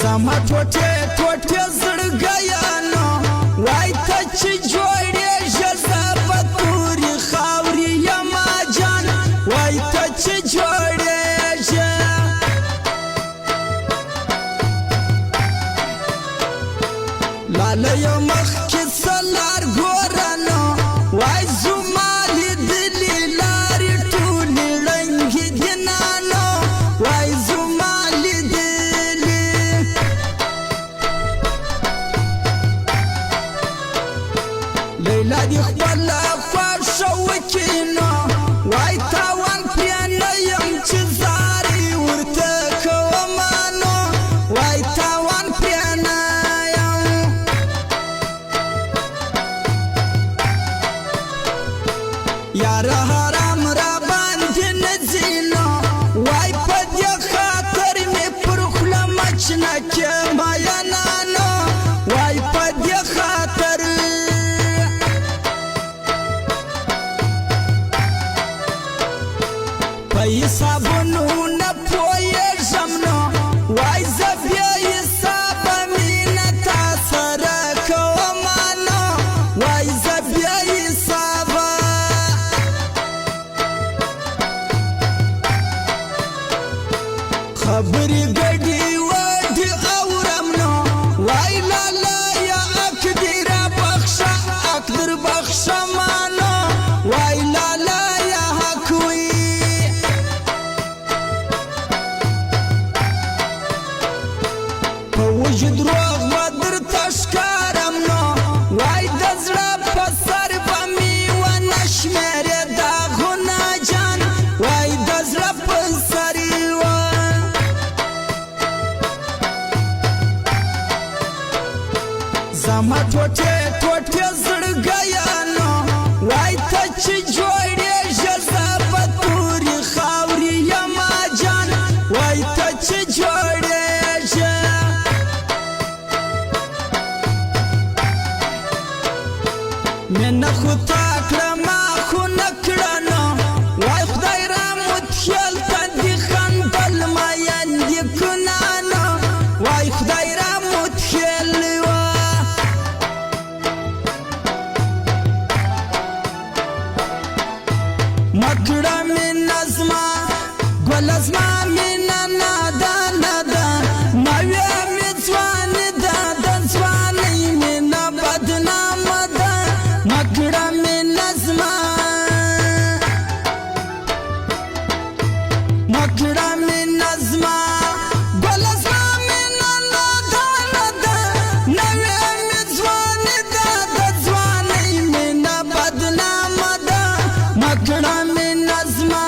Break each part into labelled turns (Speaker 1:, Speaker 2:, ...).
Speaker 1: زما ټوټه ټوټه زړګیانو وای ته چې جوړېږه زه په تورې خاورې یما جان وای ته چې جوړېږه لالیو مخکې سلار ګورانو وای زما لیدلې لارې ټولې ړنګې دي نانو وای زما لیلا دی خپل خوښه وکړي نو وای تاوان پرې نه یم چې زارې ورته کومه نو وای تاوان پرې نه یم یاره حرام را باندې نه ځي نو وای په دې خاطر مې پر خوله مچ نه کېمه ینانو وای په دې خاطر حسابونو نه پوهېږم نو وای زه بیا حسابه مینه تا سره کومه نو وای زه بیا حسابه خبرې ګډې وډې اورم نو وای لالا یا اکدې را بخښه اکدر بخښه مانو وای لالا یا حق وي وجود روغ و درته ښکارم نو وای د زړه په سر به مې ونه شمېرې داغونه جان وای د زړه په سر وه زما ټوټې ټوټې زړګیانو وای ته چې جوړېږه زه په تورې خاورې یما جان وای ته چې جوړېږه مینه خو تا کړه ما خو نه کړه نو وای خدای را متخیل ته دې خندل میندې کنانو وای خدای را متخیل وه مه کړه مینه زما ګله زما مینه نادانه ده نوې مې ځواني ده د ځوانۍ مینه بدنامه ده مکړه مینه زما مکړه مینه زما ګله زما مینه نادانه ده نوې مې ځواني ده د ځوانۍ مینه بدنامه ده مکړه مینه زما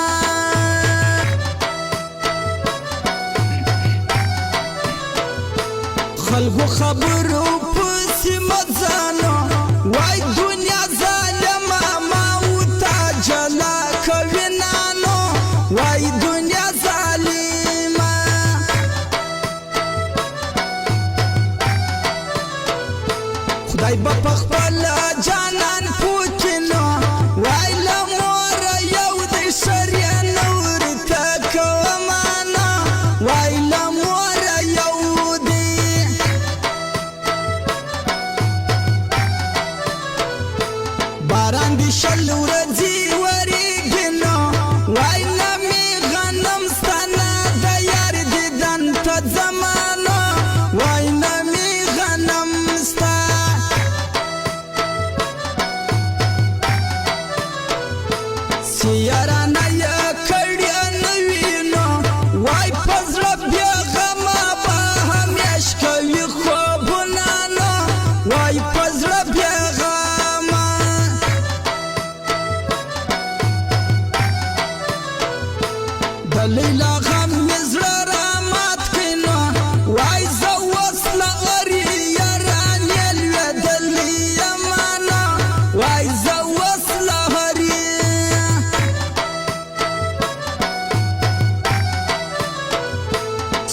Speaker 1: خلکو خبرو پسې مه ځانو وای دنیا ظالمه ما ورته جلا کوي نانو وای دنیا ظالمه خدای به په خپل جانان پوکي نو وای له موره یو دی شر یې نه ورته کومه نو وای له موره یو دی باران دی شل ورځې ورېږي نو وای نه مې غنم ستا نه د یار دیدن ته ځمه نو وای نه مې غنم ستا سیارانه یې کړې نه وي نو وای په زړه بېغمه به همیش کوي خوبونه نو وای په زړه بېغمه د لیلا غم مې زړه رامات کړي نو وای زه اوس له اورې یارانې لوېدلې یمه نو وای زه اوس له هرې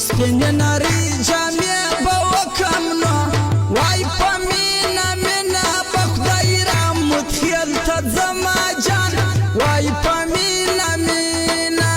Speaker 1: سپینې نرۍ جامې به وکړم نو وای په مینه مینه به خدای را متخیل ته ځمه جان وای په مینه مینه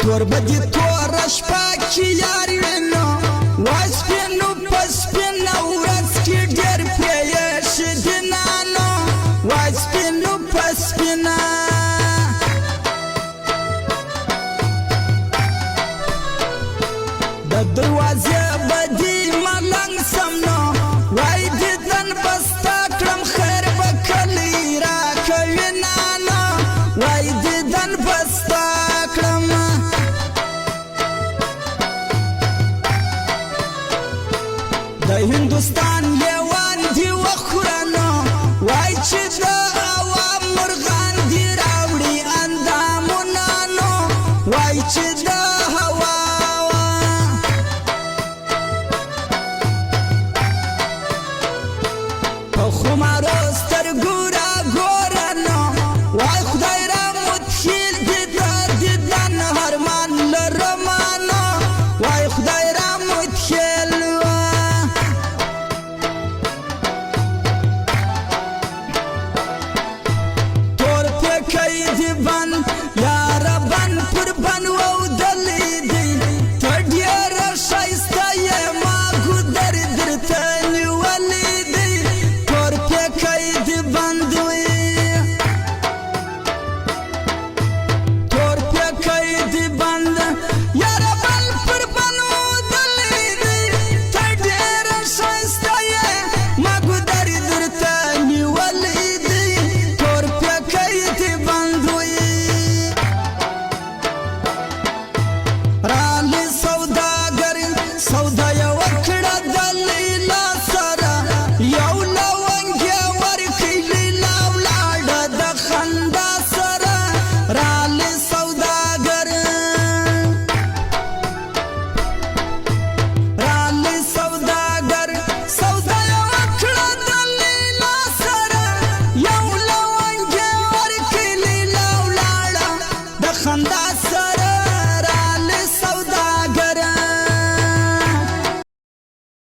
Speaker 1: تور بدی تور شپه کې یار وینو وای سپینو په سپینه ورځ کې ډېر پرېښي دي نانو وای سپینو په سپینه د دروازې بدی ملنګ سم نو وای دیدن بستا کړم خیر به کلی راکوي نانو وای دیدن بستا کړم د هندوستان لیوان دی وخورانو وای چې د عوام مرغان دی راوړي اندامونه نو وای چې